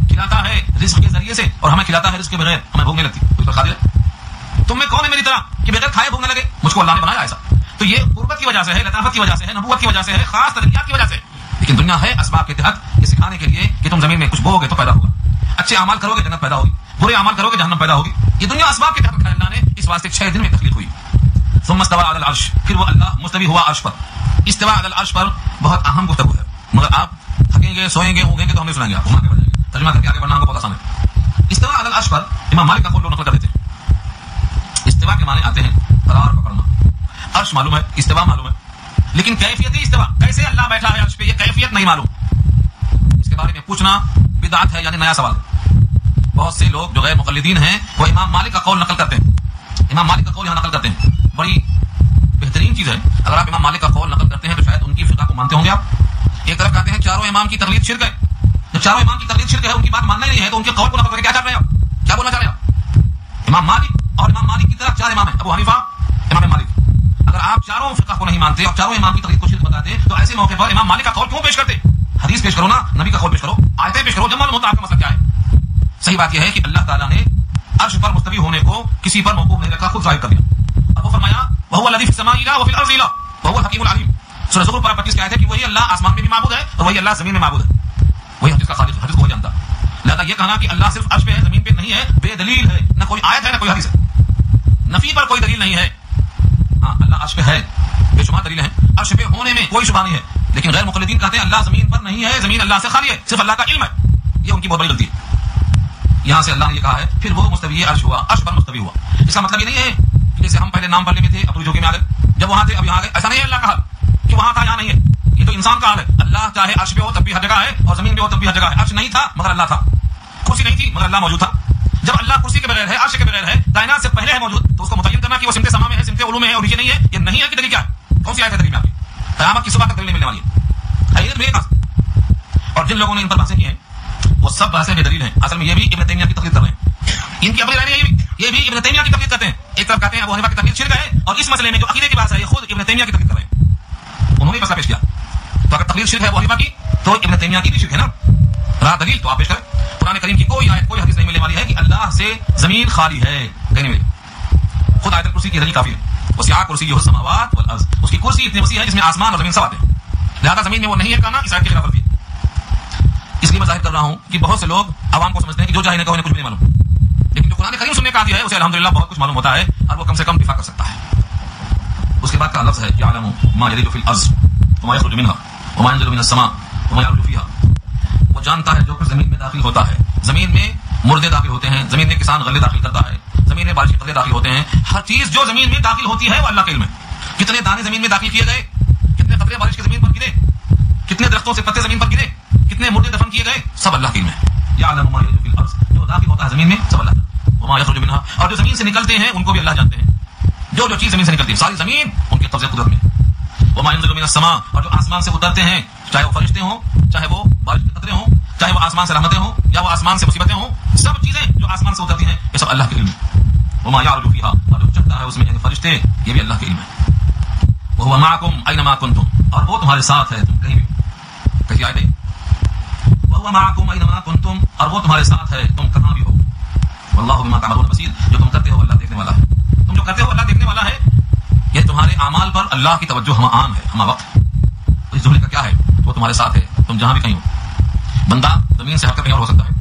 کھلاتا ہے رزق کے ذریعے سے اور ہمیں کھلاتا ہے رزق کے بغیر. ہمیں بھوک نہیں لگتی. اس پر قادر ہے. تم میں کون ہے میری طرح کہ بغیر کھائے بھوک نہ لگے؟ مجھ کو اللہ نے بنایا ایسا. تو یہ قربت کی وجہ سے ہے، لطافت کی وجہ سے ہے، نبوت کی وجہ سے ہے، خاص تجلیات کی وجہ سے. لیکن دنیا ہے اسباب کے تحت یہ سکھانے کے لیے کہ تم زمین میں کچھ بو گے تو پیدا ہوگا. اچھے اعمال کرو گے جنت پیدا ہوگی، برے اعمال کرو گے جہنم پیدا ہوگی. یہ دنیا اسباب کے تحت رکھا ہے اللہ نے. اس واسطے 6 دن میں تخلیق ہوئی. ثم استوى على العرش، پھر وہ اللہ مستوی ہوا عرش پر. استوا علی العرش پر بہت اہم گفتگو ہے، مگر آپ تھکیں گے سوئیں گے اونگیں گے تو ہم نہیں سنائیں گے. آپ آگے بڑھیں گے، ترجمہ کر کے آگے بڑھنا ہم کو بہت آسان ہے. استوا علی العرش پر امام مالک کا قول لوگ نقل کر دیتے ہیں. استوا کے معنی آتے ہیں قرار پکڑنا. عرش معلوم ہے، استوا معلوم ہے، لیکن کیفیت استوا کیسے اللہ بیٹھا ہے عرش پہ، یہ کیفیت نہیں معلوم. اس کے بارے میں پوچھنا بدعت ہے، یعنی نیا سوال ہے. بہت سے لوگ جو غیر مقلدین ہیں وہ امام مالک کا قول نقل کرتے ہیں. امام مالک کا قول یہاں نقل کرتے ہیں. بڑی بہترین چیز ہے. اگر آپ امام مالک کا قول نقل کرتے ہیں تو شاید ان کی فقہ کو مانتے ہوں گے آپ. ایک طرف کہتے ہیں چاروں امام کی تقلید شرک ہے. جب چاروں امام کی تقلید شرک ہے، ان کی بات ماننا ہی نہیں ہے، تو ان کے قول کو نقل کر کے کیا چاہ رہے ہیں آپ؟ کیا بولنا چاہ رہے ہیں آپ؟ امام مالک اور امام مالک کی طرف 4 امام ہیں، ابو حنیفہ، امام مالک. اگر آپ چاروں فقہ کو نہیں مانتے اور چاروں امام کی تقلید کو شرک بتاتے تو ایسے موقع پر امام مالک کا قول کیوں پیش کرتے؟ حدیث پیش کرو نا، نبی کا قول پیش کرو، آیتیں پیش کرو، جب معلوم ہوتا آپ کا مسئلہ کیا ہے. صحیح بات یہ ہے کہ اللہ تعالیٰ نے عرش پر مستوی ہونے کو کسی پر موقوف نہیں رکھا، خود ظاہر کر دیا. اب وہ فرمایا وهو الذي في السماء اله وفي الارض اله وهو الحكيم العليم. سورہ زخرف پر 25 کی آیت ہے کہ وہی اللہ آسمان میں بھی معبود ہے اور وہی اللہ زمین میں معبود ہے. وہی حدیث کا خالق ہے، حدیث کو جانتا. لہذا یہ کہنا کہ اللہ صرف عرش پہ ہے زمین پہ نہیں ہے بے دلیل ہے. نہ کوئی آیت ہے نہ کوئی حدیث ہے. نفی پر کوئی دلیل نہیں ہے. ہاں اللہ عرش پہ ہے، بے شمار دلیل ہیں. عرش پہ ہونے میں کوئی شبہ نہیں ہے. لیکن غیر مقلدین کہتے ہیں اللہ زمین پر نہیں ہے، زمین اللہ سے خالی ہے، صرف اللہ کا علم ہے. یہ ان کی بہت بڑی غلطی ہے. یہاں سے اللہ نے یہ کہا ہے پھر وہ مستوی عرش ہوا، عرش پر مستوی ہوا. اس کا مطلب یہ نہیں ہے جیسے ہم پہلے نام پڑھنے میں تھے اب رجوع میں آ گئے، جب وہاں تھے اب یہاں آ گئے. ایسا نہیں ہے اللہ کا حال کہ وہاں تھا یہاں نہیں ہے. یہ تو انسان کا حال ہے. اللہ چاہے عرش پہ ہو تب بھی ہر جگہ ہے اور زمین پہ ہو تب بھی ہر جگہ ہے. عرش نہیں تھا مگر اللہ تھا، کرسی نہیں تھی مگر اللہ موجود تھا. جب اللہ کرسی کے بغیر ہے، عرش کے بغیر ہے، کائنات سے پہلے ہے موجود، تو اس کو متعین کرنا کہ وہ سمت سما میں ہے، سمت علوم میں ہے اور نیچے نہیں ہے، یہ نہیں ہے کہ دلیل کیا ہے؟ کون سی آیت ہے دلیل میں آپ کی؟ قیامت کی صبح تک دلیل ملنے والی ہے. اور جن لوگوں نے ان پر بحثیں کی ہیں وہ سب بحثیں بے دلیل ہیں. اصل میں یہ بھی ابن تیمیہ کی تقلید کر رہے ہیں. ان کی اپنی رائے یہ بھی ابن تیمیہ کی تقلید کرتے ہیں. ایک طرف کہتے ہیں ابو حنیفہ کی تقلید شرک ہے اور اس مسئلے میں جو عقیدے کی بات ہے یہ خود ابن تیمیہ کی تقلید کر رہے ہیں. انہوں نے مسئلہ پیش کیا. تو اگر تقلید شرک ہے ابو حنیفہ کی تو ابن تیمیہ کی بھی شرک ہے نا. راہ دلیل تو آپ پیش کریں. قرآن کریم کی کوئی آیت کوئی حدیث نہیں ملنے والی ہے کہ اللہ سے زمین خالی ہے، کہیں نہیں ملے. خود آیت الکرسی کی دلیل کافی ہے. وسع کرسی السماوات والارض، اس کی کرسی اتنی وسیع ہے جس میں آسمان اور زمین سب آتے ہیں. لہذا زمین میں وہ نہیں ہے کہنا اس آیت کی خلاف ورزی ہے. اس لیے میں ظاہر کر رہا ہوں کہ بہت سے لوگ عوام کو سمجھتے ہیں کہ جو چاہے نہ کہو کچھ بھی نہیں معلوم، لیکن جو قرآن کریم سننے کا دیا ہے اسے الحمدللہ بہت کچھ معلوم ہوتا ہے اور وہ کم سے کم دفاع کر سکتا ہے. اس کے بعد کا لفظ ہے یعلم ما یلج فی الارض وما یخرج منها وما ينزل من السماء وما يعرج فيها. وہ جانتا ہے جو کچھ زمین میں داخل ہوتا ہے. زمین میں مردے داخل ہوتے ہیں، زمین میں کسان غلے داخل کرتا ہے، زمین میں بارش کے قطرے داخل ہوتے ہیں. ہر چیز جو زمین میں داخل ہوتی ہے وہ اللہ کے علم ہے. کتنے دانے زمین میں داخل کیے گئے، کتنے قطرے بارش کی زمین پر گرے، کتنے درختوں سے پتے زمین پر گرے، کتنے مردے دفن کیے گئے، سب اللہ کے علم ہے. یعلم ما یلج فی الارض، جو داخل ہوتا ہے زمین میں سب اللہ کا. وما یخرج منها، اور جو زمین سے نکلتے ہیں ان کو بھی اللہ جانتے ہیں. جو چیز زمین سے نکلتی ہے ساری زمین ان کے قبضے قدرت میں. وما ينزل من السماء، اور جو آسمان سے اترتے ہیں چاہے وہ فرشتے ہوں، چاہے وہ بارش کے قطرے ہوں، چاہے وہ آسمان سے رحمتیں ہوں یا وہ آسمان سے مصیبتیں ہوں، سب چیزیں جو آسمان سے اترتی ہیں یہ سب اللہ کے علم ہے. وما يعرج فيها، اور جو چڑھتا ہے اس میں یعنی فرشتے یہ بھی اللہ کے علم ہے. وهو معكم اينما كنتم، اور وہ تمہارے ساتھ ہے تم کہیں بھی. کہی آئے نہیں وَهُوَ مَعَكُمْ أَيْنَمَا كُنْتُمْ، اور وہ تمہارے ساتھ ہے تم کہاں بھی ہو. وَاللَّهُ بِمَا تَعْمَلُونَ بَصِيرٌ، جو تم کرتے ہو اللہ دیکھنے والا ہے. تم جو کرتے ہو اللہ دیکھنے والا ہے. یہ تمہارے اعمال پر اللہ کی توجہ ہم عام ہے، ہم وقت. اس جملے کا کیا ہے؟ وہ تمہارے ساتھ ہے تم جہاں بھی کہیں ہو. بندہ زمین سے ہٹ کر کہیں اور ہو سکتا ہے.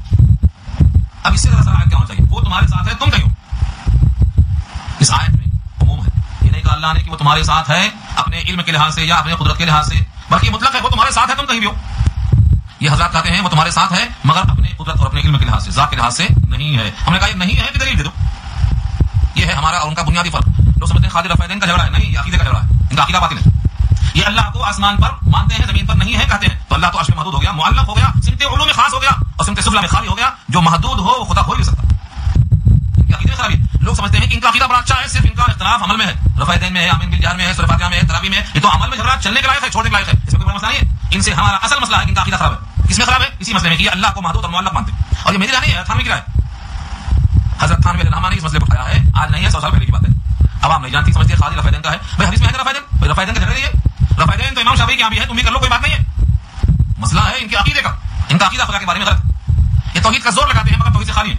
اب اس سے ذرا آیت کیا ہونا چاہیے؟ وہ تمہارے ساتھ ہے تم کہیں ہو. اس آیت میں عموم ہے، یہ نہیں کہا اللہ نے کہ وہ تمہارے ساتھ ہے اپنے علم کے لحاظ سے یا اپنے قدرت کے لحاظ سے، بلکہ مطلق ہے وہ تمہارے ساتھ ہے تم کہیں بھی ہو. یہ حضرات کہتے ہیں وہ تمہارے ساتھ ہے مگر اپنے قدرت اور اپنے علم کے لحاظ سے، ذات کے لحاظ سے نہیں ہے. ہم نے کہا یہ نہیں ہے کہ دلیل دے دو. یہ ہے ہمارا اور ان کا بنیادی فرق. لوگ سمجھتے ہیں خالد رفیدین کا جھگڑا ہے، نہیں، یہ عقیدے کا جھگڑا ہے. ان کا عقیدہ باطل ہے. یہ اللہ کو آسمان پر مانتے ہیں زمین پر نہیں ہے کہتے ہیں، تو اللہ تو عرش میں محدود ہو گیا، معلق ہو گیا، سمت علوم میں خاص ہو گیا اور سمت سفلی میں خالی ہو گیا. جو محدود ہو وہ خدا ہو ہی نہیں سکتا. ان کے عقیدے میں خرابی. لوگ سمجھتے ہیں کہ ان کا عقیدہ بڑا اچھا ہے، صرف ان کا اختلاف عمل میں ہے. رفیدین میں ہے، آمین بالجہر میں ہے، سورۃ فاتحہ میں ہے، تراویح میں ہے. یہ تو عمل میں جھگڑا چلنے کے لائق ہے، چھوڑنے کے لائق ہے، اس میں کوئی بڑا مسئلہ نہیں ہے. ان سے ہمارا اصل مسئلہ ہے کہ ان کا عقیدہ خراب ہے. کس میں خراب ہے؟ اسی مسئلے میں کہ یہ اللہ کو محدود اور معلق مانتے ہیں. اور یہ میری رائے نہیں ہے، تھانوی کی رائے. حضرت تھانوی علیہ الرحمہ نے اس مسئلے کو اٹھایا ہے، آج نہیں ہے، 100 سال پہلے کی بات ہے. عوام نہیں جانتی، سمجھتے خالد رفیدین کا ہے. بھائی حدیث میں ہے نا رفیدین، رفیدین کا جھگڑا نہیں ہے. رفیدین تو امام شافعی کے یہاں بھی ہے، تم بھی کر لو، کوئی بات نہیں ہے. مسئلہ ہے ان کے عقیدے کا. ان کا عقیدہ خدا کے بارے میں غلط ہے. یہ توحید کا زور لگاتے ہیں مگر توحید سے خالی ہے،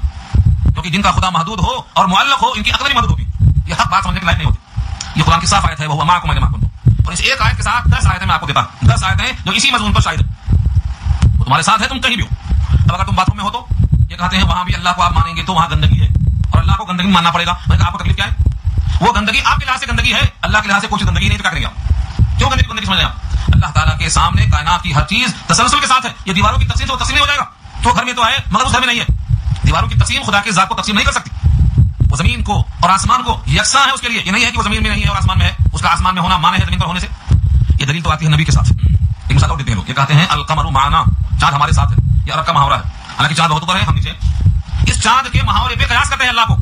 کیونکہ جن کا خدا محدود ہو اور معلق ہو ان کی عقل نہیں محدود ہوتی. یہ حق بات سمجھنے کے لائق نہیں ہوتی. یہ قرآن کی صاف آیت ہے، وہ معکم اینما کنتم. اور اس ایک آیت کے ساتھ 10 آیتیں میں آپ کو دیتا ہوں، 10 آیتیں جو اسی مضمون پر شاہد ہیں. وہ تمہارے ساتھ ہے تم کہیں بھی ہو. اب اگر تم باتھ روم میں ہو تو یہ کہتے ہیں وہاں بھی اللہ کو آپ مانیں گے تو وہاں گندگی ہے اور اللہ کو گندگی ماننا پڑے گا. میں کہا آپ کو تکلیف کیا ہے؟ وہ گندگی آپ کے لحاظ سے گندگی ہے، اللہ کے لحاظ سے کچھ گندگی نہیں، تو کیا کریں گے آپ؟ کیوں گندگی سمجھ رہے ہیں آپ؟ اللہ تعالیٰ کے سامنے کائنات کی ہر چیز تسلسل کے ساتھ ہے. یہ دیواروں کی تقسیم تو تقسیم نہیں ہو جائے گا. تو گھر میں تو ہے مگر اس گھر میں نہیں ہے. دیواروں کی تقسیم خدا کے ذات کو تقسیم نہیں کر سکتی. وہ زمین کو اور آسمان کو یکساں ہے اس کے لیے. یہ نہیں ہے کہ وہ زمین میں نہیں ہے اور آسمان میں ہے، اس کا آسمان میں ہونا مانے ہے زمین پر ہونے سے. یہ دلیل تو آتی ہے نبی کے ساتھ. ایک مثال اور دیتے ہیں لوگ، یہ کہتے ہیں القمر معنا، چاند ہمارے ساتھ ہے. یہ عرب کا محاورہ ہے، حالانکہ چاند بہت اوپر ہے، ہم نیچے. اس چاند کے محاورے پہ قیاس کرتے ہیں اللہ کو،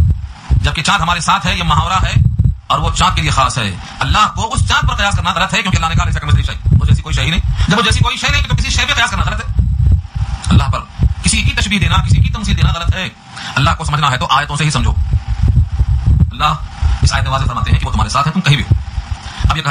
جبکہ چاند ہمارے ساتھ ہے. یہ محاورہ ہے اور وہ چاند کے لیے خاص ہے. اللہ کو اس چاند پر قیاس کرنا غلط ہے، کیونکہ اللہ نے کہا لیسا کمثلہ شیء، وہ جیسی کوئی شے ہی نہیں. جب وہ جیسی کوئی شے نہیں تو کسی شے پہ قیاس کرنا غلط ہے. اللہ پر کسی کی تشبیہ دینا، کسی کی تمثیل دینا غلط ہے. اللہ کو سمجھنا ہے تو آیتوں سے ہی سمجھو. اللہ اس آیت میں واضح فرماتے ہیں کہ وہ تمہارے ساتھ ہے تم کہیں بھی ہو. اب یہ